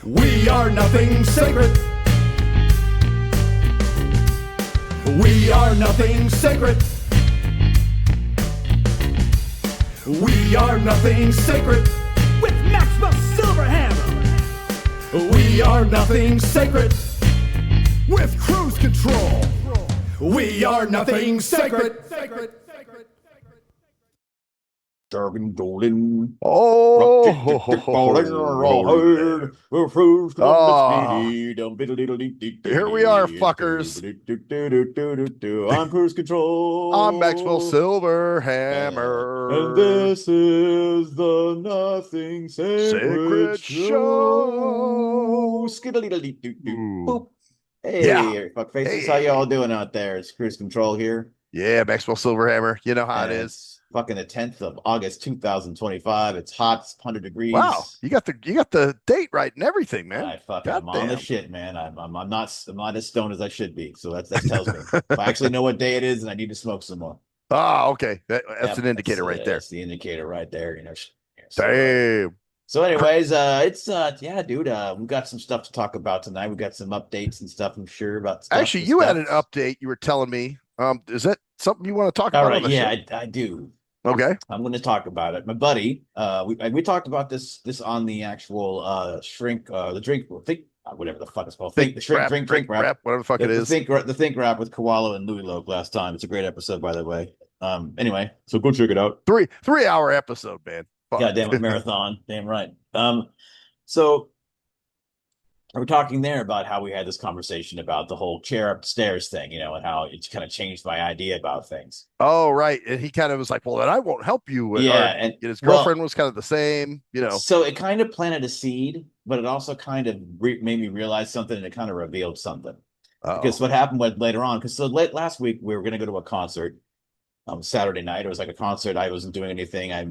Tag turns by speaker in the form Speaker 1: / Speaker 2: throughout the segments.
Speaker 1: We are nothing sacred. We are nothing sacred. We are nothing sacred.
Speaker 2: With Maxwell Silverhammer.
Speaker 1: We are nothing sacred. With cruise control. We are nothing sacred.
Speaker 3: Jargon Golden.
Speaker 4: Oh, here we are, fuckers.
Speaker 3: I'm Cruise Control.
Speaker 4: I'm Maxwell Silverhammer.
Speaker 3: And this is the Nothing Sacred Show. Boop. Hey,
Speaker 4: Yeah.
Speaker 3: fuckfaces,
Speaker 4: Hey.
Speaker 3: how y'all doing out there? It's Cruise Control here.
Speaker 4: Yeah, Maxwell Silverhammer. You know how it is.
Speaker 3: It's fucking the 10th of August, 2025. It's hot. It's 100 degrees.
Speaker 4: Wow, you got the date right and everything, man.
Speaker 3: I'm on the shit, man. I'm not as stoned as I should be. So that tells me if I actually know what day it is and I need to smoke some more.
Speaker 4: Oh, okay. That's an indicator right there.
Speaker 3: That's the indicator right there.
Speaker 4: Damn.
Speaker 3: So anyways, it's dude. We've got some stuff to talk about tonight. We've got some updates and stuff. I'm sure about stuff.
Speaker 4: Actually, you had an update you were telling me. Is that something you want to talk
Speaker 3: All
Speaker 4: about?
Speaker 3: right, yeah, I do.
Speaker 4: Okay.
Speaker 3: I'm going to talk about it. My buddy, we talked about this on the actual shrink, the drink, whatever the fuck it's called.
Speaker 4: Drink wrap, whatever the fuck it is.
Speaker 3: The think wrap with Koala and Louie Loke last time. It's a great episode, by the way. Anyway, so go check it out.
Speaker 4: 3-hour episode, man.
Speaker 3: God damn it, marathon. Damn right. So we're talking there about how we had this conversation about the whole chair upstairs thing, and how it's kind of changed my idea about things.
Speaker 4: Oh, right. And he kind of was like, well, then I won't help you.
Speaker 3: And
Speaker 4: his girlfriend was kind of the same,
Speaker 3: So it kind of planted a seed, but it also kind of made me realize something, and it kind of revealed something. Because what happened later on, last week we were going to go to a concert Saturday night. It was like a concert. I wasn't doing anything. I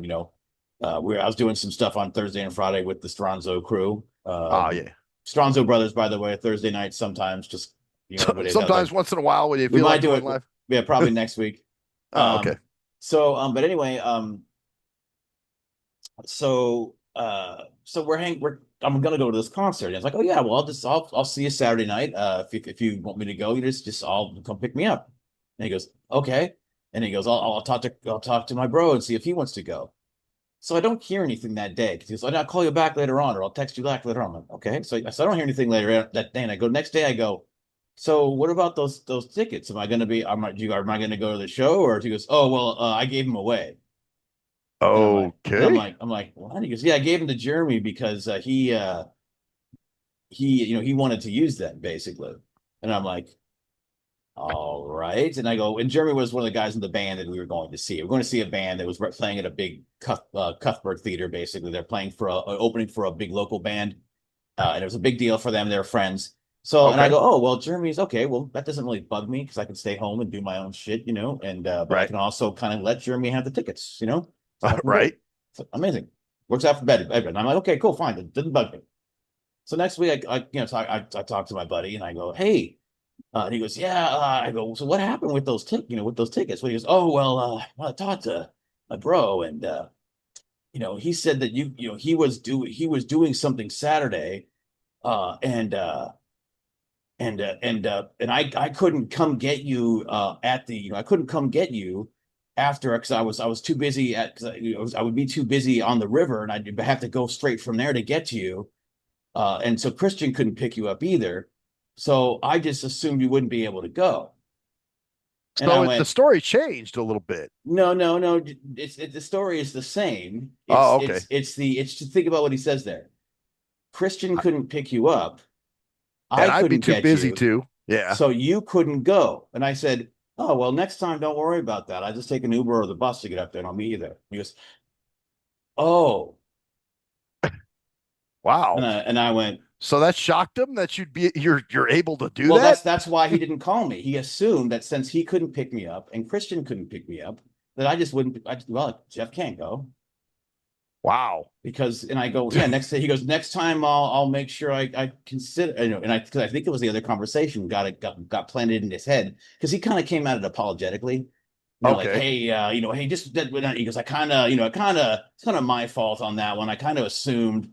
Speaker 3: was doing some stuff on Thursday and Friday with the Stronzo crew.
Speaker 4: Yeah.
Speaker 3: Stronzo Brothers, by the way, Thursday night sometimes, just
Speaker 4: sometimes once in a while when you feel like doing live.
Speaker 3: Yeah, probably next week.
Speaker 4: Okay.
Speaker 3: So, but anyway, so I'm gonna go to this concert. And it's like, oh yeah, well, I'll see you Saturday night. If you want me to go, you just I'll come pick me up. And he goes, okay. And he goes, I'll talk to my bro and see if he wants to go. So I don't hear anything that day because he goes, I'll call you back later on, or I'll text you back later on. I'm like, okay. So I don't hear anything later that day. And I go, next day I go, so what about those tickets? Am I going to go to the show? Or he goes, oh, well, I gave them away.
Speaker 4: Okay.
Speaker 3: I'm like, what? He goes, yeah, I gave them to Jeremy because he wanted to use them basically. And I'm like, all right. And I go, and Jeremy was one of the guys in the band that we were going to see. We were going to see a band that was playing at a big Cuthbert Theater, basically. They're playing for opening for a big local band. And it was a big deal for them. They're friends. So, okay. And I go, oh, well, Jeremy's okay. Well, that doesn't really bug me because I can stay home and do my own shit, and but right. I can also kind of let Jeremy have the tickets, So
Speaker 4: right.
Speaker 3: So, amazing. Works out for better. And I'm like, okay, cool, fine. It didn't bug me. So next week, I talk to my buddy and I go, hey, and he goes, yeah. I go, so what happened with those tickets? Well, he goes, oh well, I talked to my bro, and he said that he was doing something Saturday, and I couldn't come get you I couldn't come get you after because I was too busy I would be too busy on the river, and I'd have to go straight from there to get to you, and so Christian couldn't pick you up either. So I just assumed you wouldn't be able to go.
Speaker 4: So the story changed a little bit.
Speaker 3: No. The story is the same.
Speaker 4: Okay.
Speaker 3: It's to think about what he says there. Christian couldn't pick you up.
Speaker 4: I'd be too busy too. Yeah.
Speaker 3: So you couldn't go. And I said, oh, well, next time, don't worry about that. I just take an Uber or the bus to get up there and I'll meet you there. He goes, oh.
Speaker 4: Wow.
Speaker 3: And I went,
Speaker 4: so that shocked him that you're able to do that?
Speaker 3: Well, that's why he didn't call me. He assumed that since he couldn't pick me up and Christian couldn't pick me up, that I just wouldn't. Jeff can't go.
Speaker 4: Wow.
Speaker 3: And I go, yeah, next day he goes, next time I'll make sure I consider, because I think it was the other conversation got planted in his head because he kind of came at it apologetically.
Speaker 4: Okay.
Speaker 3: Like, hey, just that. He goes, it's kind of my fault on that one. I kind of assumed,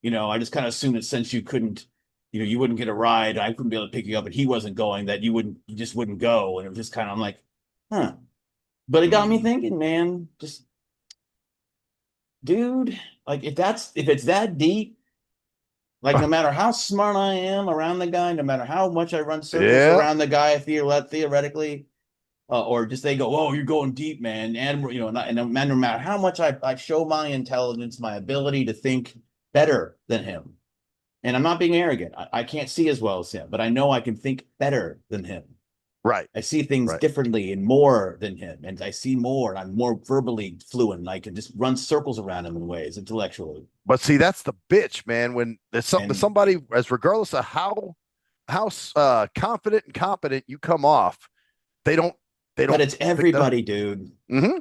Speaker 3: I just kind of assumed that since you couldn't, you wouldn't get a ride, I couldn't be able to pick you up, and he wasn't going, that you just wouldn't go. And it was just kind of, I'm like, huh. But it got me
Speaker 4: Mm.
Speaker 3: thinking, man, just dude, like if it's that deep, like no matter how smart I am around the guy, no matter how much I run circles
Speaker 4: Yeah,
Speaker 3: around the guy theoretically, or just they go, oh, you're going deep, man, and and no matter how much I show my intelligence, my ability to think better than him, and I'm not being arrogant. I can't see as well as him, but I know I can think better than him.
Speaker 4: right,
Speaker 3: I see things
Speaker 4: right.
Speaker 3: differently and more than him, and I see more, and I'm more verbally fluent, and I can just run circles around him in ways intellectually.
Speaker 4: But see, that's the bitch, man. When there's
Speaker 3: And
Speaker 4: somebody, as regardless of how confident and competent you come off, they don't they
Speaker 3: but
Speaker 4: don't
Speaker 3: it's
Speaker 4: think that.
Speaker 3: everybody, dude.
Speaker 4: Hmm.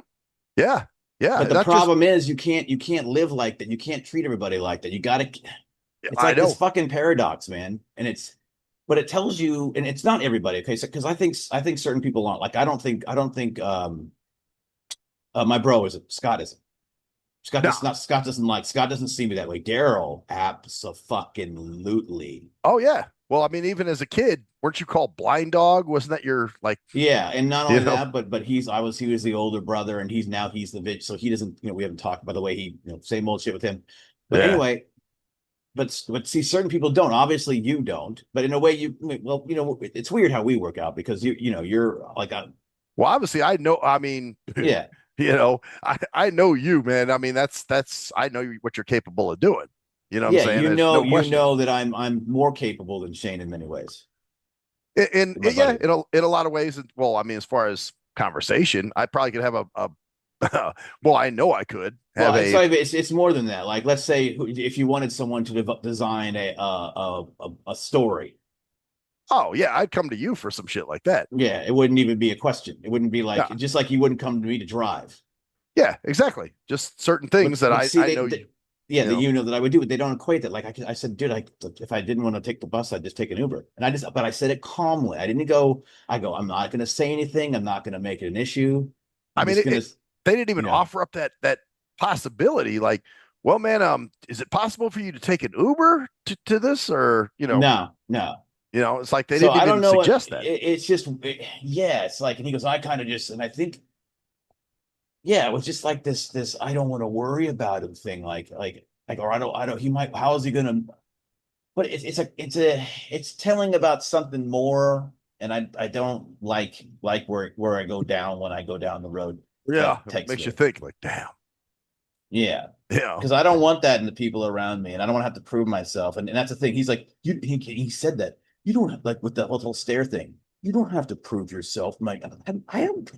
Speaker 4: Yeah, yeah.
Speaker 3: But the
Speaker 4: Not just
Speaker 3: problem is you can't live like that. You can't treat everybody like that. You gotta It's
Speaker 4: I
Speaker 3: like this
Speaker 4: know.
Speaker 3: fucking paradox, man. But it tells you, and it's not everybody, okay? So because I think certain people aren't. Like I don't think my bro is Scott isn't.
Speaker 4: No.
Speaker 3: Scott doesn't see me that way. Daryl abso-fucking-lutely.
Speaker 4: Oh yeah. Well, I mean, even as a kid, weren't you called blind dog? Wasn't that your like?
Speaker 3: Yeah, and not
Speaker 4: You
Speaker 3: only
Speaker 4: know?
Speaker 3: that, but he was the older brother, and he's the bitch, so he doesn't, we haven't talked, by the way, same old shit with him. But
Speaker 4: Yeah.
Speaker 3: anyway, but see, certain people don't. Obviously, you don't. But in a way, well, it's weird how we work out because you're like a
Speaker 4: Well, obviously, I know. I mean,
Speaker 3: yeah,
Speaker 4: I know you, man. I mean, that's I know what you're capable of doing. You know what I'm
Speaker 3: yeah.
Speaker 4: saying? There's no question.
Speaker 3: That I'm more capable than Shane in many ways. My
Speaker 4: Yeah,
Speaker 3: buddy.
Speaker 4: in a lot of ways. Well, I mean, as far as conversation, I probably could have a well, I know I could have
Speaker 3: Well,
Speaker 4: a.
Speaker 3: it's more than that. Like, let's say if you wanted someone to design a story.
Speaker 4: Oh yeah, I'd come to you for some shit like that.
Speaker 3: Yeah, it wouldn't even be a question. It wouldn't be like,
Speaker 4: Yeah,
Speaker 3: just like you wouldn't come to me to drive.
Speaker 4: yeah, exactly. Just certain things that
Speaker 3: But see,
Speaker 4: I know you.
Speaker 3: yeah,
Speaker 4: You know,
Speaker 3: that I would do, but they don't equate that. Like I said, dude, if I didn't want to take the bus, I'd just take an Uber. But I said it calmly. I didn't go, I'm not going to say anything. I'm not going to make it an issue.
Speaker 4: I
Speaker 3: I'm
Speaker 4: mean,
Speaker 3: just going to,
Speaker 4: they didn't
Speaker 3: you
Speaker 4: even
Speaker 3: know,
Speaker 4: offer up that possibility. Like, well, man, is it possible for you to take an Uber to this, or
Speaker 3: no, no.
Speaker 4: it's like they
Speaker 3: So
Speaker 4: didn't
Speaker 3: I don't
Speaker 4: even
Speaker 3: know what
Speaker 4: suggest that.
Speaker 3: it's just, yeah, it's like, and he goes, I kind of just, and I think, yeah, it was just like this, I don't want to worry about him thing. Or he might, how is he going to, but it's telling about something more. And I don't like where I go down when I go down the road
Speaker 4: Yeah, it
Speaker 3: takes
Speaker 4: makes you
Speaker 3: me.
Speaker 4: think like, damn,
Speaker 3: Yeah.
Speaker 4: yeah,
Speaker 3: Because I don't want that in the people around me, and I don't want to have to prove myself. And that's the thing. He's like, he said that you don't have, like, with the whole stare thing. You don't have to prove yourself. I'm like, I don't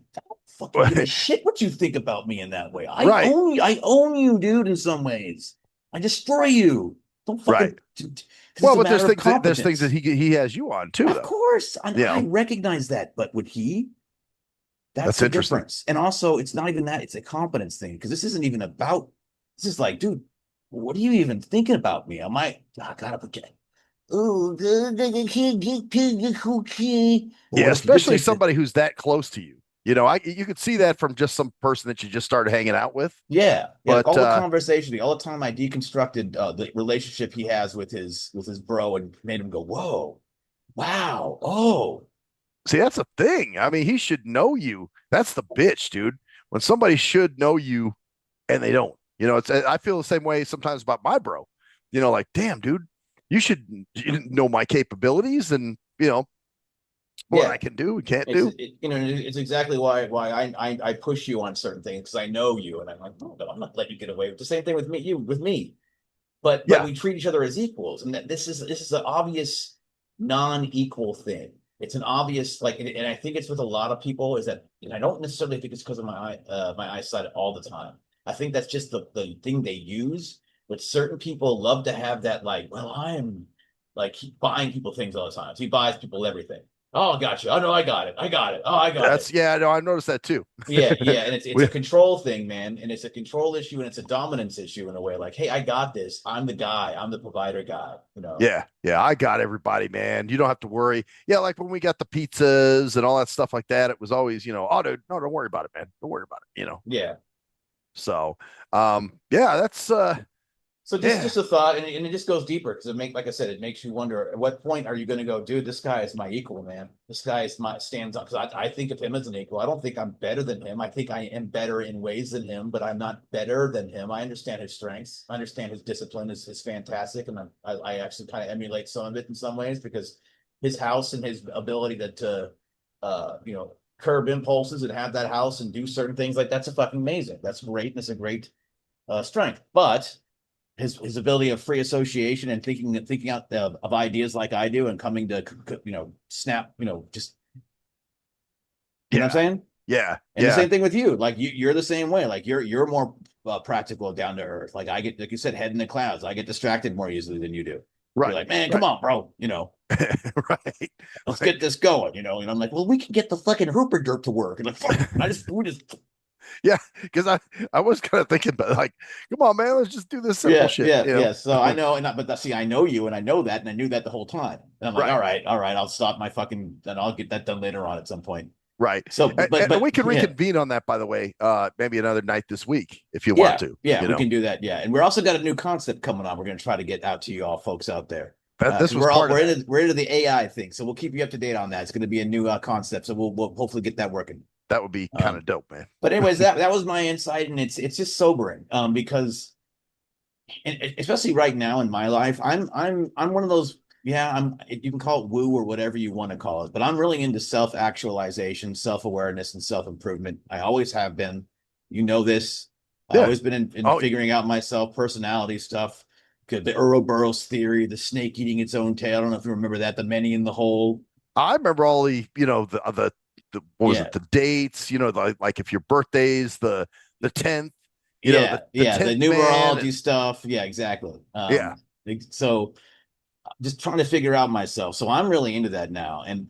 Speaker 3: fucking give a shit what you think about me in that way.
Speaker 4: right,
Speaker 3: I own you, dude. In some ways, I destroy you. Don't
Speaker 4: right.
Speaker 3: fucking because it's
Speaker 4: Well,
Speaker 3: a
Speaker 4: but
Speaker 3: matter of
Speaker 4: there's things that
Speaker 3: competence.
Speaker 4: he has you on too,
Speaker 3: Of
Speaker 4: though.
Speaker 3: course,
Speaker 4: You
Speaker 3: I
Speaker 4: know,
Speaker 3: recognize that, but would he? That's
Speaker 4: that's
Speaker 3: the
Speaker 4: interesting.
Speaker 3: difference. And also, it's not even that, it's a competence thing because this isn't even about, this is like, dude, what are you even thinking about me? Am I gotta forget. Oh, or
Speaker 4: Yeah,
Speaker 3: what if you did
Speaker 4: especially
Speaker 3: take the,
Speaker 4: somebody who's that close to you. You could see that from just some person that you just started hanging out with.
Speaker 3: yeah, like
Speaker 4: But
Speaker 3: all the conversation, all the time I deconstructed the relationship he has with his bro and made him go, whoa, wow, oh,
Speaker 4: see, that's a thing. I mean, he should know you. That's the bitch, dude. When somebody should know you and they don't. It's I feel the same way sometimes about my bro. Like, damn, dude, you know my capabilities and what I
Speaker 3: yeah.
Speaker 4: can do and can't do.
Speaker 3: It's exactly why I push you on certain things because I know you, and I'm like, no, I'm not letting you get away with the same thing with me. But
Speaker 4: Yeah,
Speaker 3: we treat each other as equals, and that this is an obvious non-equal thing. It's an obvious, like, and I think it's with a lot of people is that, and I don't necessarily think it's because of my eyesight all the time. I think that's just the thing they use. But certain people love to have that, like, well, I'm like buying people things all the time. So he buys people everything. Oh, gotcha. Oh no, I got it. I got it. Oh, I got it.
Speaker 4: that's yeah. No, I noticed that too.
Speaker 3: Yeah, and it's
Speaker 4: we,
Speaker 3: a control thing, man, and it's a control issue and it's a dominance issue in a way. Like, hey, I got this. I'm the guy. I'm the provider guy.
Speaker 4: yeah, I got everybody, man. You don't have to worry. Yeah, like when we got the pizzas and all that stuff like that, it was always, oh, dude, no, don't worry about it, man. Don't worry about it.
Speaker 3: Yeah,
Speaker 4: So, yeah, that's
Speaker 3: So just a thought, and it just goes deeper because like I said, it makes you wonder at what point are you going to go, dude, this guy is my equal, man. This guy is stands up because I think of him as an equal. I don't think I'm better than him. I think I am better in ways than him, but I'm not better than him. I understand his strengths. I understand his discipline is fantastic, and I actually kind of emulate some of it in some ways because his house and his ability to curb impulses and have that house and do certain things like that's a fucking amazing. That's great, and it's a great strength, but his ability of free association and thinking out of ideas like I do and coming to snap just you know what I'm saying. And the same thing with you, like you're the same way, like you're more practical, down to earth. Like I get, like you said, head in the clouds. I get distracted more easily than you do.
Speaker 4: Right.
Speaker 3: You're like, man, come on, bro,
Speaker 4: Right.
Speaker 3: let's get this going, and I'm like, well, we can get the fucking Hooper dirt to work, and like, fuck, we just
Speaker 4: Yeah, because I was kind of thinking, but like, come on, man, let's just do this simple shit.
Speaker 3: Yeah. So I know, see, I know you, and I know that, and I knew that the whole time. And I'm like,
Speaker 4: Right.
Speaker 3: all right, I'll stop my fucking, and I'll get that done later on at some point.
Speaker 4: Right.
Speaker 3: So,
Speaker 4: but we can reconvene on that, by the way, maybe another night this week if you want to.
Speaker 3: Yeah, we can do that. Yeah, and we're also got a new concept coming on. We're going to try to get out to you all folks out there.
Speaker 4: This was
Speaker 3: we're into the AI thing, so we'll keep you up to date on that. It's going to be a new concept, so we'll hopefully get that working.
Speaker 4: That would be kind of dope, man.
Speaker 3: But anyways, that was my insight, and it's just sobering, because, and especially right now in my life, I'm one of those. Yeah, you can call it woo or whatever you want to call it, but I'm really into self-actualization, self-awareness, and self-improvement. I always have been. You know this. I've always been in figuring out myself, personality stuff. The Ouroboros theory, the snake eating its own tail. I don't know if you remember that, the many in the hole.
Speaker 4: I remember all the what was it, the dates, like if your birthday's the 10th, the 10th
Speaker 3: the numerology stuff. Yeah, exactly. So just trying to figure out myself. So I'm really into that now. And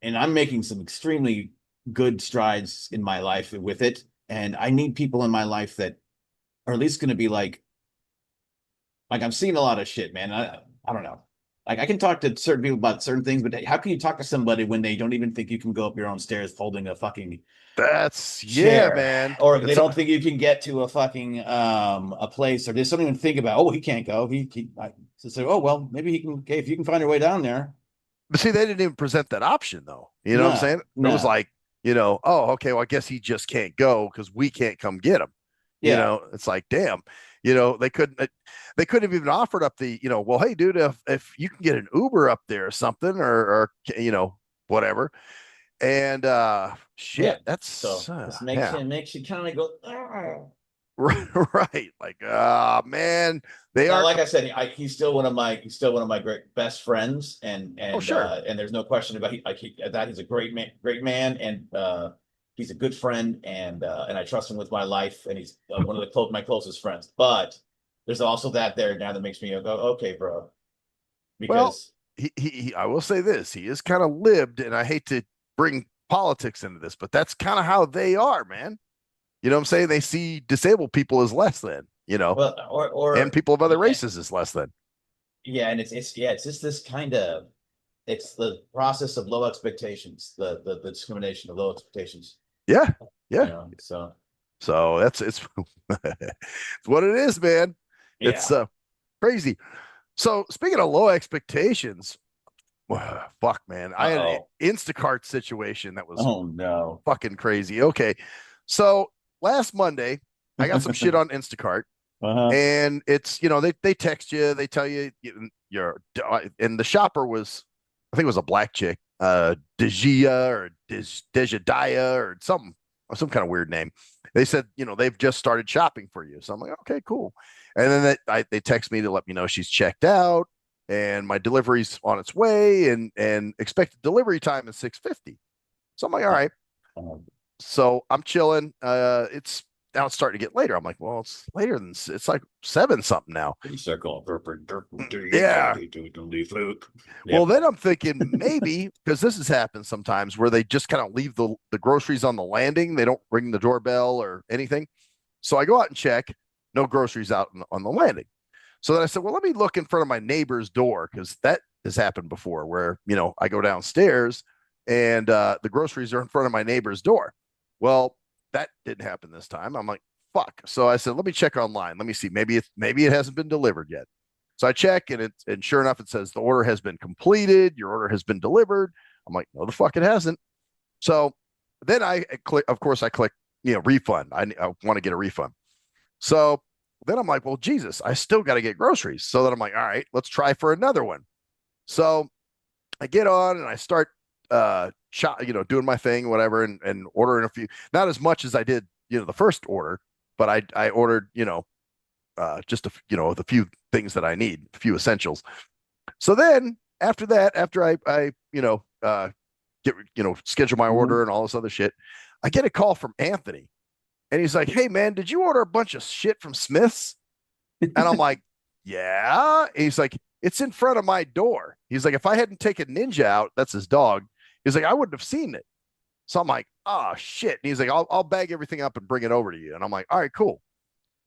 Speaker 3: I'm making some extremely good strides in my life with it. And I need people in my life that are at least going to be like I'm seeing a lot of shit, man. I don't know. Like I can talk to certain people about certain things, but how can you talk to somebody when they don't even think you can go up your own stairs holding a fucking chair,
Speaker 4: man?
Speaker 3: Or they don't think you can get to a fucking a place, or they don't even think about, oh, he can't go. So say, oh well, maybe he can. Okay, if you can find your way down there.
Speaker 4: But see, they didn't even present that option, though. You know what I'm saying? It was like, oh, okay, well, I guess he just can't go because we can't come get him.
Speaker 3: Yeah.
Speaker 4: It's like, damn. They couldn't have even offered up the, well, hey, dude, if you can get an Uber up there or something, or whatever. And shit, that's
Speaker 3: so makes you kind of go, ah.
Speaker 4: Right. Like, man, they are.
Speaker 3: Like I said, he's still one of my great best friends, and
Speaker 4: sure.
Speaker 3: And there's no question about that he's a great man, and he's a good friend, and I trust him with my life, and he's one of my closest friends. But there's also that there now that makes me go, okay, bro. Because
Speaker 4: he I will say this, he is kind of lived, and I hate to bring politics into this, but that's kind of how they are, man. You know what I'm saying? They see disabled people as less than,
Speaker 3: well,
Speaker 4: and people of other races as less than.
Speaker 3: Yeah, and it's just this kind of, it's the process of low expectations, the discrimination of low expectations.
Speaker 4: Yeah.
Speaker 3: So
Speaker 4: it's it's what it is, man.
Speaker 3: Yeah.
Speaker 4: It's crazy. So speaking of low expectations, fuck, man, I had an Instacart situation that was fucking crazy. Okay, so last Monday I got some shit on Instacart, and it's they text you, they tell you and the shopper was, I think it was a black chick, Dejia or Dejadiah or some kind of weird name. They said, they've just started shopping for you. So I'm like, okay, cool. And then they text me to let me know she's checked out and my delivery's on its way, and expected delivery time is 6:50. So I'm like, all right. So I'm chilling. It's starting to get later. I'm like, well, it's later than, it's like 7 something now. Yeah. Well, then I'm thinking maybe, because this has happened sometimes where they just kind of leave the groceries on the landing. They don't ring the doorbell or anything. So I go out and check, no groceries out on the landing. So then I said, well, let me look in front of my neighbor's door, because that has happened before where, I go downstairs and the groceries are in front of my neighbor's door. Well, that didn't happen this time. I'm like, fuck. So I said, let me check online. Let me see. Maybe it hasn't been delivered yet. So I check and sure enough, it says the order has been completed. Your order has been delivered. I'm like, no, the fuck it hasn't. So then I click, of course, I click, refund. I want to get a refund. So then I'm like, well, Jesus, I still got to get groceries. So then I'm like, all right, let's try for another one. So I get on and I start, doing my thing, whatever, and ordering a few, not as much as I did, the first order, but I ordered, just the few things that I need, a few essentials. So then after that, after I get, schedule my order and all this other shit, I get a call from Anthony and he's like, hey man, did you order a bunch of shit from Smith's? And I'm like, yeah. And he's like, it's in front of my door. He's like, if I hadn't taken Ninja out, that's his dog. He's like, I wouldn't have seen it. So I'm like, oh shit. And he's like, I'll bag everything up and bring it over to you. And I'm like, all right, cool.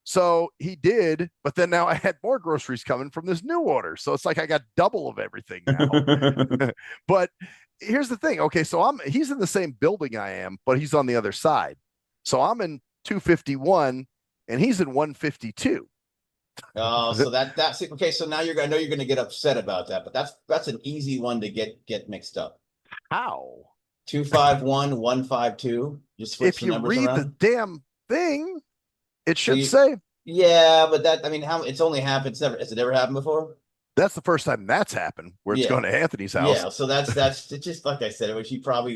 Speaker 4: So he did, but then now I had more groceries coming from this new order. So it's like I got double of everything now. But here's the thing. Okay, so he's in the same building I am, but he's on the other side. So I'm in 251 and he's in 152.
Speaker 3: Oh, so that's okay. So now I know you're going to get upset about that, but that's an easy one to get mixed up.
Speaker 4: How?
Speaker 3: 251 152. Just switch
Speaker 4: if you read
Speaker 3: around.
Speaker 4: the damn thing, it should say.
Speaker 3: Yeah, but how it's only happened. Has it ever happened before?
Speaker 4: That's the first time that's happened where it's going to Anthony's house.
Speaker 3: Yeah, so that's it's just like I said, it was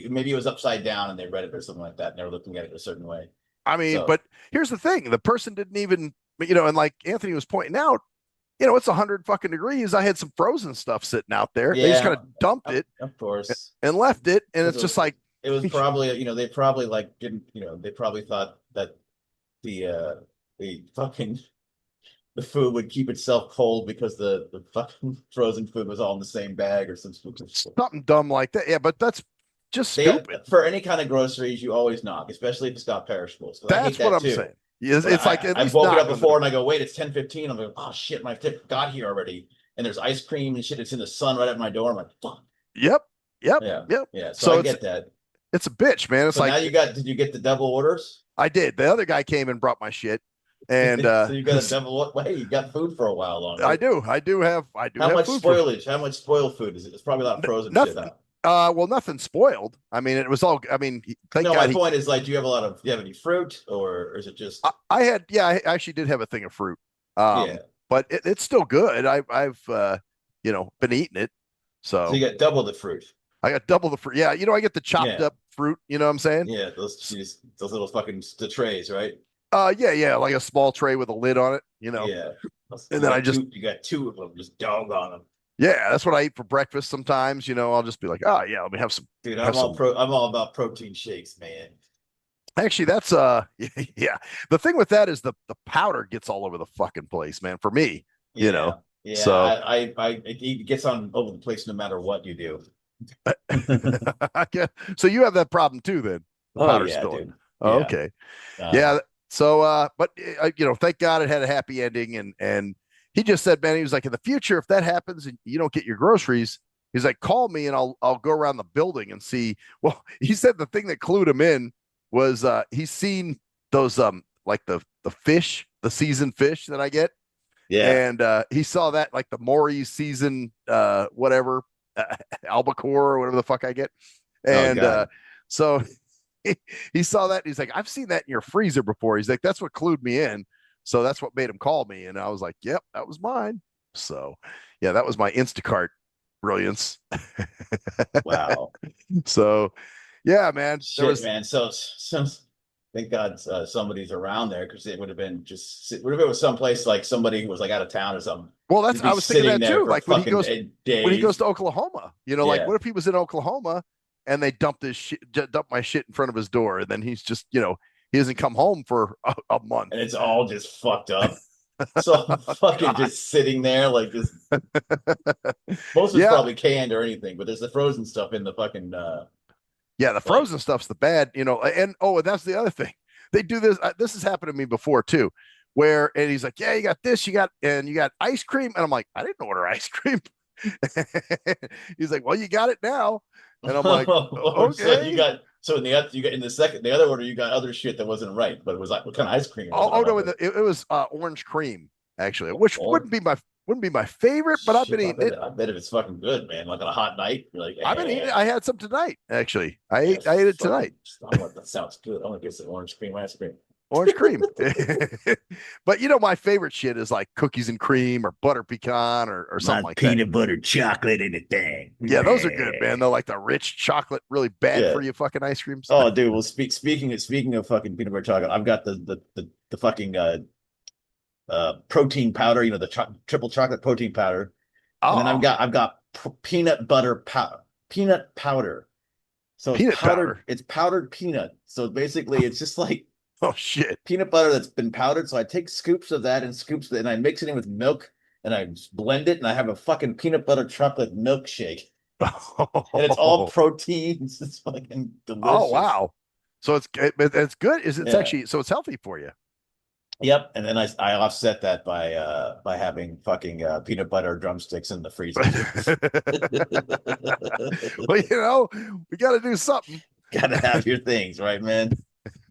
Speaker 3: maybe it was upside down and they read it or something like that and they were looking at it a certain way.
Speaker 4: I mean, but here's the thing: the person didn't even, and like Anthony was pointing out, it's 100 fucking degrees. I had some frozen stuff sitting out there. They just kind of dumped it,
Speaker 3: of course,
Speaker 4: and left it, and it's just like
Speaker 3: it was probably, they probably like didn't, they probably thought that the fucking the food would keep itself cold because the fucking frozen food was all in the same bag or
Speaker 4: something dumb like that. Yeah, but that's just stupid.
Speaker 3: For any kind of groceries, you always knock, especially if it's got perishables.
Speaker 4: That's what I'm saying. It's like
Speaker 3: I've woken up before and I go, wait, it's 10:15. I'm like, oh shit, my tip got here already, and there's ice cream and shit. It's in the sun right at my door. I'm like, fuck.
Speaker 4: Yep.
Speaker 3: Yeah. So I get that.
Speaker 4: It's a bitch, man. It's
Speaker 3: so
Speaker 4: like
Speaker 3: now did you get the double orders?
Speaker 4: I did. The other guy came and brought my shit. And
Speaker 3: so you got a double. Hey, you got food for a while longer.
Speaker 4: I do have.
Speaker 3: How much spoilage? How much spoiled food is it? It's probably a lot of frozen shit out.
Speaker 4: Well, nothing spoiled. I mean, it was all. I mean,
Speaker 3: my point is, like, do you have any fruit, or is it just?
Speaker 4: I actually did have a thing of fruit. But it's still good. I've been eating it. So
Speaker 3: you got double the fruit.
Speaker 4: I got double the fruit. Yeah, I get the chopped up fruit. You know what I'm saying?
Speaker 3: Yeah, those little fucking trays, right?
Speaker 4: Yeah, like a small tray with a lid on it,
Speaker 3: Yeah.
Speaker 4: And then
Speaker 3: you got two of them, just dog on them.
Speaker 4: Yeah, that's what I eat for breakfast sometimes. I'll just be like, oh yeah, let me have some.
Speaker 3: Dude, I'm all about protein shakes, man.
Speaker 4: Actually, that's yeah. The thing with that is the powder gets all over the fucking place, man. For me,
Speaker 3: Yeah.
Speaker 4: So
Speaker 3: it gets on over the place no matter what you do.
Speaker 4: So you have that problem too, then? The powder spilling.
Speaker 3: Dude.
Speaker 4: Oh, okay. Yeah. So, but thank God it had a happy ending, and he just said, man, he was like, in the future, if that happens and you don't get your groceries, he's like, call me and I'll go around the building and see. Well, he said the thing that clued him in was he's seen those like the fish, the seasoned fish that I get.
Speaker 3: Yeah.
Speaker 4: And he saw that, like the Maury's season whatever albacore or whatever the fuck I get. And so he saw that and he's like, I've seen that in your freezer before. He's like, that's what clued me in. So that's what made him call me. And I was like, yep, that was mine. So yeah, that was my Instacart brilliance.
Speaker 3: Wow.
Speaker 4: So yeah, man.
Speaker 3: Man. So thank God somebody's around there, because it would have been someplace like somebody who was like out of town or something.
Speaker 4: Well, I was thinking that too. Like when he goes to Oklahoma, like what if he was in Oklahoma and they dumped my shit in front of his door, and then he's just, he doesn't come home for a month,
Speaker 3: and it's all just fucked up. So fucking just sitting there like this. Most of it's probably canned or anything, but there's the frozen stuff in the fucking.
Speaker 4: The frozen stuff's the bad, and that's the other thing. They do this. This has happened to me before too, and he's like, yeah, you got this, you got ice cream. And I'm like, I didn't order ice cream. He's like, well, you got it now. And I'm like, okay.
Speaker 3: So in the other, you got in the other order, you got other shit that wasn't right, but it was like, what kind of ice cream was it? I
Speaker 4: Oh
Speaker 3: don't
Speaker 4: no,
Speaker 3: know.
Speaker 4: it was orange cream actually, which
Speaker 3: Or
Speaker 4: wouldn't be my favorite, but I've been
Speaker 3: shit,
Speaker 4: eating it.
Speaker 3: I bet if it's fucking good, man. Like on a hot night, you're like,
Speaker 4: I've been eating it. I had some tonight actually. I ate it tonight.
Speaker 3: fucking. I want that sounds good. I want to get some orange cream ice cream.
Speaker 4: Orange cream. But my favorite shit is like cookies and cream or butter pecan or something like that.
Speaker 3: Peanut butter chocolate in a thing.
Speaker 4: Yeah, those are good, man. They're like the rich chocolate, really bad for you fucking ice creams.
Speaker 3: Oh, dude. Well, speaking of fucking peanut butter chocolate, I've got the fucking protein powder. You know, the triple chocolate protein powder, and then I've got peanut butter peanut powder. So
Speaker 4: peanut
Speaker 3: it's powdered.
Speaker 4: powder.
Speaker 3: It's powdered peanut. So basically, it's just like
Speaker 4: oh shit,
Speaker 3: peanut butter that's been powdered. So I take scoops of that and I mix it in with milk and I blend it and I have a fucking peanut butter chocolate milkshake. And it's all proteins. It's fucking delicious.
Speaker 4: Oh wow! So it's good. It's actually so it's healthy for you.
Speaker 3: Yep. And then I offset that by having fucking peanut butter drumsticks in the freezer.
Speaker 4: Well, we got to do something.
Speaker 3: Got to have your things, right, man?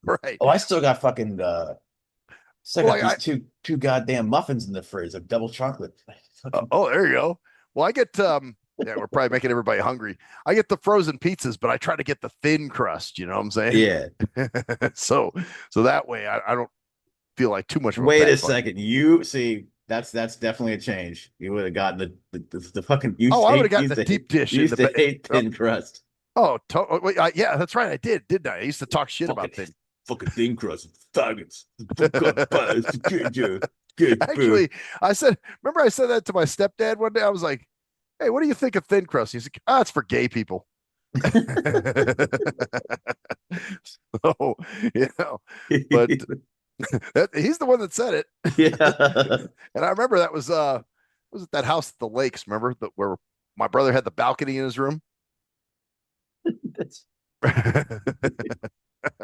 Speaker 4: Right.
Speaker 3: Oh, I still got fucking these two goddamn muffins in the fridge of double chocolate.
Speaker 4: Oh, there you go. Well, I get yeah, we're probably making everybody hungry. I get the frozen pizzas, but I try to get the thin crust, you know what I'm saying?
Speaker 3: Yeah.
Speaker 4: so that way I don't feel like too much.
Speaker 3: Wait a second. You see, that's definitely a change. You would have gotten the fucking.
Speaker 4: I would have gotten the deep dish.
Speaker 3: You used to hate thin crust.
Speaker 4: Oh, yeah, that's right. I didn't I? I used to talk shit about thin.
Speaker 3: Fucking thin crust, faggots.
Speaker 4: Actually, remember I said that to my stepdad one day. I was like, "Hey, what do you think of thin crust?" He's like, "Ah, it's for gay people." So, but he's the one that said it.
Speaker 3: Yeah.
Speaker 4: And I remember that was it that house at the lakes, remember where my brother had the balcony in his room?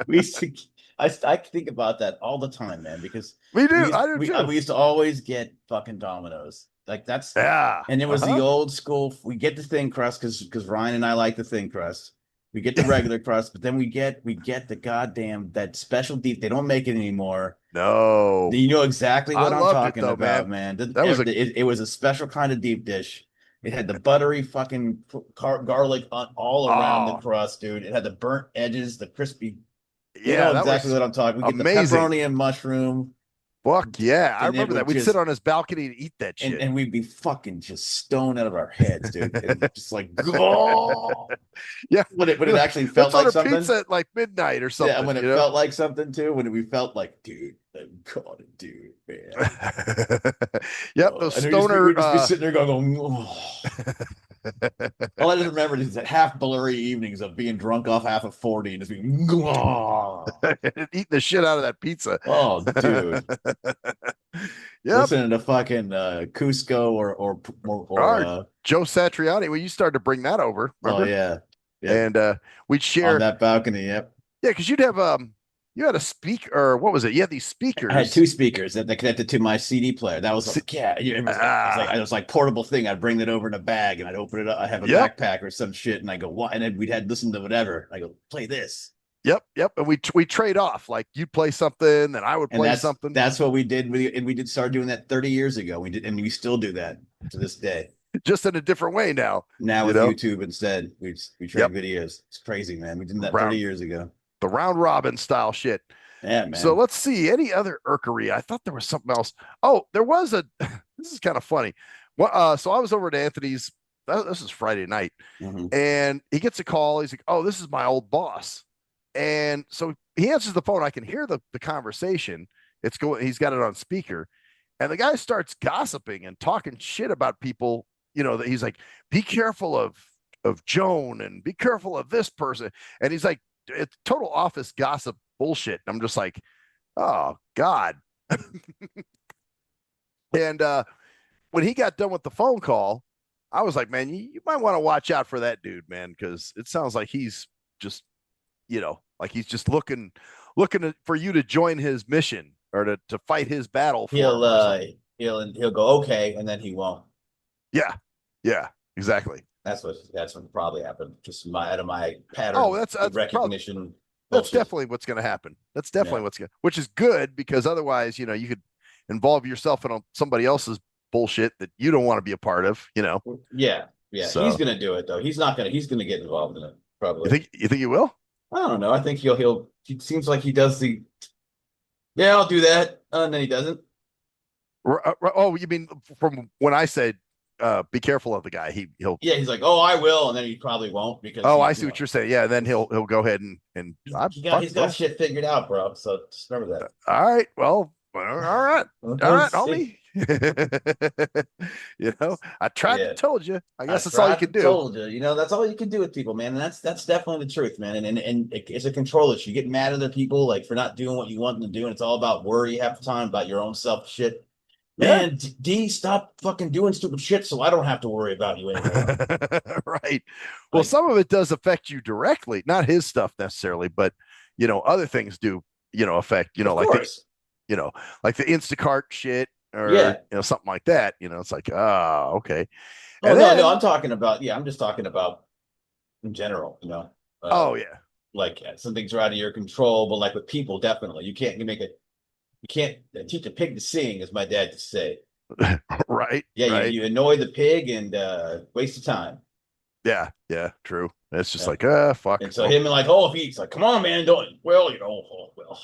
Speaker 3: We used to, I think about that all the time, man, because
Speaker 4: we do. I do too.
Speaker 3: We used to always get fucking Domino's. Like that's
Speaker 4: yeah.
Speaker 3: And it was the old school. We get the thin crust because Ryan and I like the thin crust. We get the regular crust, but then we get the goddamn that special deep. They don't make it anymore.
Speaker 4: No,
Speaker 3: you know exactly what I'm talking about,
Speaker 4: man.
Speaker 3: It was a special kind of deep dish. It had the buttery fucking garlic all around the crust, dude. It had the burnt edges, the crispy.
Speaker 4: Yeah,
Speaker 3: you know exactly what I'm talking. We get the pepperoni and mushroom.
Speaker 4: Fuck yeah, I remember that. We'd sit on his balcony and eat that shit,
Speaker 3: and we'd be fucking just stoned out of our heads, dude. And just like, oh,
Speaker 4: yeah.
Speaker 3: When it actually felt like something.
Speaker 4: Pizza at like midnight or something.
Speaker 3: Yeah, when it felt like something too. When we felt like, dude, God, dude, man.
Speaker 4: Yep, those stoner.
Speaker 3: We'd just be sitting there going, oh. All I just remember is that half blurry evenings of being drunk off half of 40 and just being
Speaker 4: eating the shit out of that pizza.
Speaker 3: Oh, dude.
Speaker 4: Yeah.
Speaker 3: Listening to fucking Cusco or
Speaker 4: Joe Satriani. Well, you started to bring that over. Remember?
Speaker 3: Oh yeah.
Speaker 4: And we'd share
Speaker 3: on that balcony. Yep.
Speaker 4: Yeah, because you'd have you had a speaker, or what was it? You had these speakers.
Speaker 3: I had two speakers that connected to my CD player. That was like, yeah, it was like portable thing. I'd bring that over in a bag and I'd open it up. I have a backpack or some shit, and I go, what? And then we'd had listen to whatever. I go, play this.
Speaker 4: Yep. And we trade off. Like you'd play something, and I would play something.
Speaker 3: That's what we did. We did start doing that 30 years ago. We did, and we still do that to this day.
Speaker 4: Just in a different way now.
Speaker 3: Now with YouTube instead, we trade videos. It's crazy, man. We did that 30 years ago.
Speaker 4: The round robin style shit.
Speaker 3: Yeah, man.
Speaker 4: So let's see any other irkery. I thought there was something else. Oh, there was this is kind of funny. Well, so I was over at Anthony's. This is Friday night, and he gets a call. He's like, "Oh, this is my old boss," and so he answers the phone. I can hear the conversation. It's going. He's got it on speaker, and the guy starts gossiping and talking shit about people. You know, that he's like, "Be careful of Joan, and be careful of this person," and he's like, "It's total office gossip." Bullshit. And I'm just like, oh God. And when he got done with the phone call, I was like, man, you might want to watch out for that dude, man, because it sounds like he's just, like he's just looking for you to join his mission or to fight his battle.
Speaker 3: He'll go okay, and then he won't.
Speaker 4: Yeah, exactly.
Speaker 3: That's what probably happened. Just out of my
Speaker 4: Oh,
Speaker 3: pattern
Speaker 4: that's probably
Speaker 3: recognition
Speaker 4: that's
Speaker 3: bullshit.
Speaker 4: definitely what's going to happen. That's definitely
Speaker 3: Yeah.
Speaker 4: which is good because otherwise, you could involve yourself in somebody else's bullshit that you don't want to be a part of.
Speaker 3: Yeah. Yeah. He's
Speaker 4: So
Speaker 3: gonna do it though. He's gonna get involved in it,
Speaker 4: you
Speaker 3: probably.
Speaker 4: think you will?
Speaker 3: I don't know. I think he seems like he does yeah, I'll do that. And then he doesn't.
Speaker 4: Oh, you mean from when I said be careful of the guy, he'll
Speaker 3: Yeah, he's like, oh, I will, and then he probably won't because
Speaker 4: Oh,
Speaker 3: he,
Speaker 4: I see what you're saying. Yeah, then he'll go ahead and I fuck
Speaker 3: he's got
Speaker 4: well.
Speaker 3: shit figured out, bro. So just remember that.
Speaker 4: All right. Well, all right, homie. I tried to
Speaker 3: Yeah.
Speaker 4: told you. I
Speaker 3: I
Speaker 4: guess that's all you
Speaker 3: tried
Speaker 4: can
Speaker 3: to
Speaker 4: do.
Speaker 3: told you, that's all you can do with people, man. And that's definitely the truth, man. And it's a control issue. You get mad at other people like for not doing what you want them to do, and it's all about worry half the time about your own self shit.
Speaker 4: Yeah.
Speaker 3: Man, stop fucking doing stupid shit so I don't have to worry about you anymore.
Speaker 4: Right. Well,
Speaker 3: Like,
Speaker 4: some of it does affect you directly, not his stuff necessarily, but other things do, affect,
Speaker 3: of course.
Speaker 4: you know, like the Instacart shit or,
Speaker 3: Yeah.
Speaker 4: something like that. It's like, oh, okay.
Speaker 3: Oh
Speaker 4: And
Speaker 3: no, no,
Speaker 4: then,
Speaker 3: I'm talking about, yeah, I'm just talking about in general. Uh
Speaker 4: oh yeah.
Speaker 3: like some things are out of your control, but like with people, definitely. You can't teach a pig to sing, as my dad used to say.
Speaker 4: Right.
Speaker 3: Yeah,
Speaker 4: Right.
Speaker 3: you annoy the pig and waste of time.
Speaker 4: Yeah. Yeah. True. It's just
Speaker 3: Yeah.
Speaker 4: like, fuck.
Speaker 3: And so
Speaker 4: Well,
Speaker 3: him and like, oh, if he's like, come on, man, don't well, oh, well,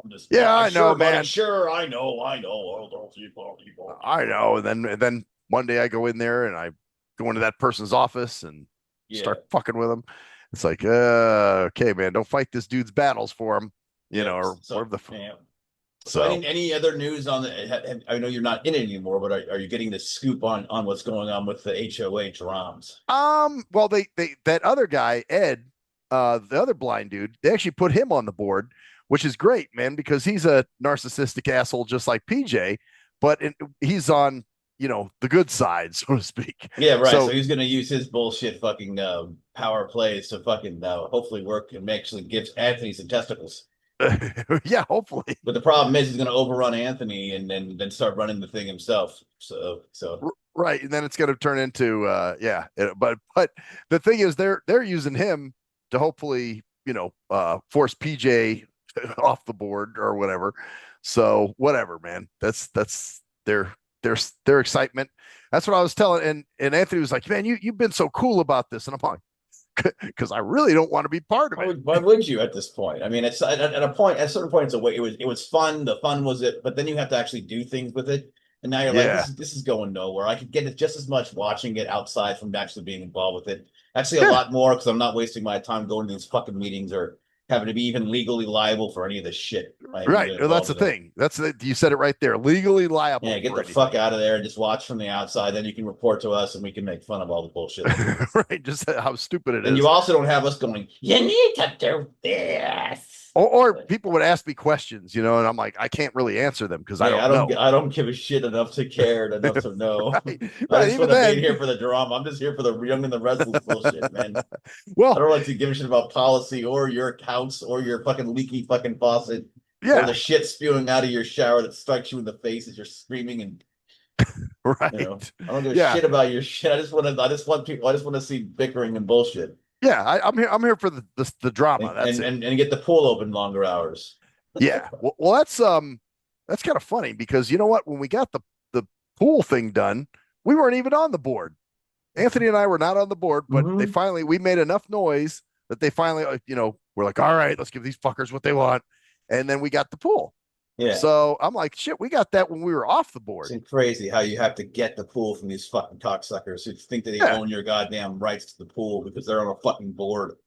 Speaker 3: I'm just
Speaker 4: yeah,
Speaker 3: yeah,
Speaker 4: I know,
Speaker 3: sure, buddy,
Speaker 4: man.
Speaker 3: sure, I know. Oh,
Speaker 4: I know. And then one day I go in there and I go into that person's office and
Speaker 3: Yeah,
Speaker 4: start fucking with him. It's like, okay, man, don't fight this dude's battles for him,
Speaker 3: yeah.
Speaker 4: or
Speaker 3: So,
Speaker 4: whatever
Speaker 3: yeah. So,
Speaker 4: so.
Speaker 3: any other news on the? I know you're not in it anymore, but are you getting the scoop on what's going on with the HOH ROMs?
Speaker 4: Well, they that other guy, Ed, the other blind dude, they actually put him on the board, which is great, man, because he's a narcissistic asshole just like PJ, but he's on, the good side, so to speak.
Speaker 3: Yeah, right. So
Speaker 4: So
Speaker 3: he's gonna use his bullshit fucking power plays to fucking hopefully work and actually give Anthony some testicles.
Speaker 4: yeah, hopefully.
Speaker 3: But the problem is he's gonna overrun Anthony and then start running the thing himself. So
Speaker 4: Right, and then it's going to turn into but the thing is they're using him to hopefully force PJ off the board or whatever. So whatever, man. That's their excitement. That's what I was telling, and Anthony was like, man, you've been so cool about this, and I'm like, because I really don't want to be part of it.
Speaker 3: why would you at this point? I mean, it's at a point, at a certain point, it's a way. It was fun. The fun was it, but then you have to actually do things with it. And now you're like,
Speaker 4: Yeah,
Speaker 3: this is going nowhere. I could get it just as much watching it outside from actually being involved with it. Actually, a
Speaker 4: yeah.
Speaker 3: lot more because I'm not wasting my time going to these fucking meetings or having to be even legally liable for any of this shit. I
Speaker 4: Right.
Speaker 3: get
Speaker 4: Well, that's
Speaker 3: involved
Speaker 4: the
Speaker 3: with it.
Speaker 4: thing. You said it right there. Legally
Speaker 3: Yeah,
Speaker 4: liable
Speaker 3: get
Speaker 4: for
Speaker 3: the
Speaker 4: anything.
Speaker 3: fuck out of there and just watch from the outside. Then you can report to us and we can make fun of all the bullshit.
Speaker 4: Right. Just how stupid it
Speaker 3: And
Speaker 4: is.
Speaker 3: you also don't have us going, you need to do this.
Speaker 4: Or people would ask me questions, and I'm like, I can't really answer them because I
Speaker 3: Hey,
Speaker 4: don't know.
Speaker 3: I don't give a shit enough to care and enough to know.
Speaker 4: Right.
Speaker 3: I
Speaker 4: Right.
Speaker 3: just
Speaker 4: Even
Speaker 3: want to be in
Speaker 4: then,
Speaker 3: here for the drama. I'm just here for the young and the restless bullshit, man. I
Speaker 4: well,
Speaker 3: don't like to give a shit about policy or your accounts or your fucking leaky fucking faucet or the
Speaker 4: yeah,
Speaker 3: shit spewing out of your shower that strikes you in the face as you're screaming and
Speaker 4: right.
Speaker 3: I don't give a
Speaker 4: Yeah.
Speaker 3: shit about your shit. I just want to see bickering and bullshit
Speaker 4: Yeah. I'm here for the drama. That's it.
Speaker 3: and get the pool open longer hours.
Speaker 4: Yeah. Well, that's kind of funny because you know what? When we got the pool thing done, we weren't even on the board. Anthony and I were not on the board, but
Speaker 3: Mhm.
Speaker 4: we made enough noise that they finally, we're like, all right, let's give these fuckers what they want. And then we got the pool.
Speaker 3: Yeah.
Speaker 4: So I'm like, shit, we got that when we were off the board.
Speaker 3: It's crazy how you have to get the pool from these fucking cocksuckers who think that they
Speaker 4: Yeah.
Speaker 3: own your goddamn rights to the pool because they're on a fucking board.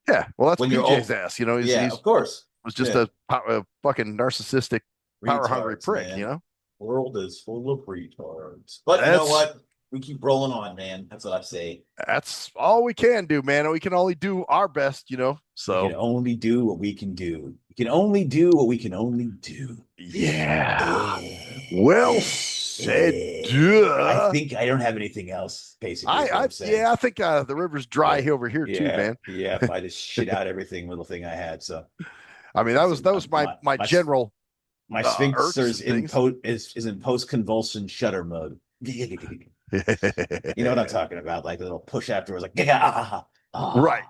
Speaker 4: Yeah. Well, that's
Speaker 3: When you're
Speaker 4: PJ's
Speaker 3: old,
Speaker 4: ass.
Speaker 3: yeah, of course.
Speaker 4: Was just
Speaker 3: Yeah.
Speaker 4: a fucking narcissistic, power hungry
Speaker 3: Retards,
Speaker 4: prick,
Speaker 3: man. World is full of retards. But you know
Speaker 4: That's
Speaker 3: what? We keep rolling on, man. That's what I say.
Speaker 4: that's all we can do, man. We can only do our best.
Speaker 3: We can
Speaker 4: So
Speaker 3: only do what we can do. We can only do what we can only do.
Speaker 4: yeah.
Speaker 3: Eh,
Speaker 4: Well said.
Speaker 3: I think I don't have anything else, basically, is what I'm saying.
Speaker 4: I think the river's dry over here too, man.
Speaker 3: Yeah. If I just shit out everything little thing I had. So
Speaker 4: I mean, that was my general
Speaker 3: my
Speaker 4: irks
Speaker 3: sphincter's
Speaker 4: and things.
Speaker 3: is in post convulsion shutter mode. You know what I'm talking about? Like the little push afterwards, like yeah,
Speaker 4: Right.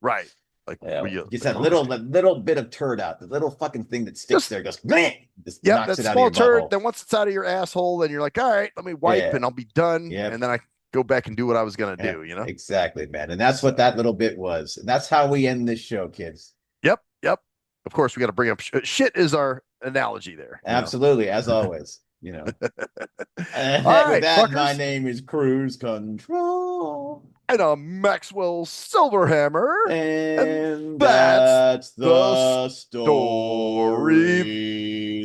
Speaker 4: Right. Like
Speaker 3: Yeah,
Speaker 4: you,
Speaker 3: gets
Speaker 4: like,
Speaker 3: that little bit of turd out, the little fucking thing that sticks
Speaker 4: Just-
Speaker 3: there, goes man, just
Speaker 4: yeah,
Speaker 3: knocks
Speaker 4: that
Speaker 3: it out of
Speaker 4: small
Speaker 3: your
Speaker 4: turd.
Speaker 3: butthole.
Speaker 4: Then once it's out of your asshole, then you're like, all right, let me wipe
Speaker 3: Yeah.
Speaker 4: and I'll be done.
Speaker 3: Yep.
Speaker 4: And then I go back and do what I was gonna
Speaker 3: Yeah,
Speaker 4: do, you know?
Speaker 3: exactly, man. And that's what that little bit was. And that's how we end this show, kids.
Speaker 4: Yep. Yep. Of course, we got to bring up shit is our analogy there. You know?
Speaker 3: Absolutely, as always. You know.
Speaker 4: All
Speaker 3: With
Speaker 4: right,
Speaker 3: that, my
Speaker 4: fuckers.
Speaker 3: name is Cruise Control.
Speaker 4: And a Maxwell Silverhammer.
Speaker 3: And
Speaker 4: that's
Speaker 3: that's the story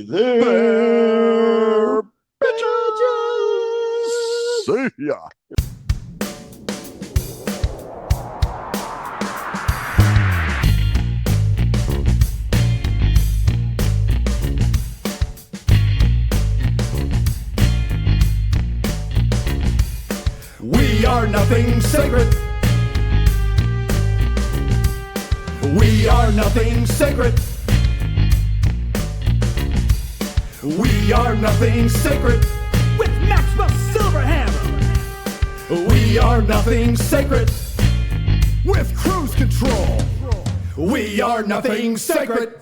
Speaker 4: there,
Speaker 3: there.
Speaker 4: bitches. See ya.
Speaker 1: We are nothing sacred. We are nothing sacred. We are nothing sacred.
Speaker 2: With Maxwell Silverhammer.
Speaker 1: We are nothing sacred. With cruise control. We are nothing sacred.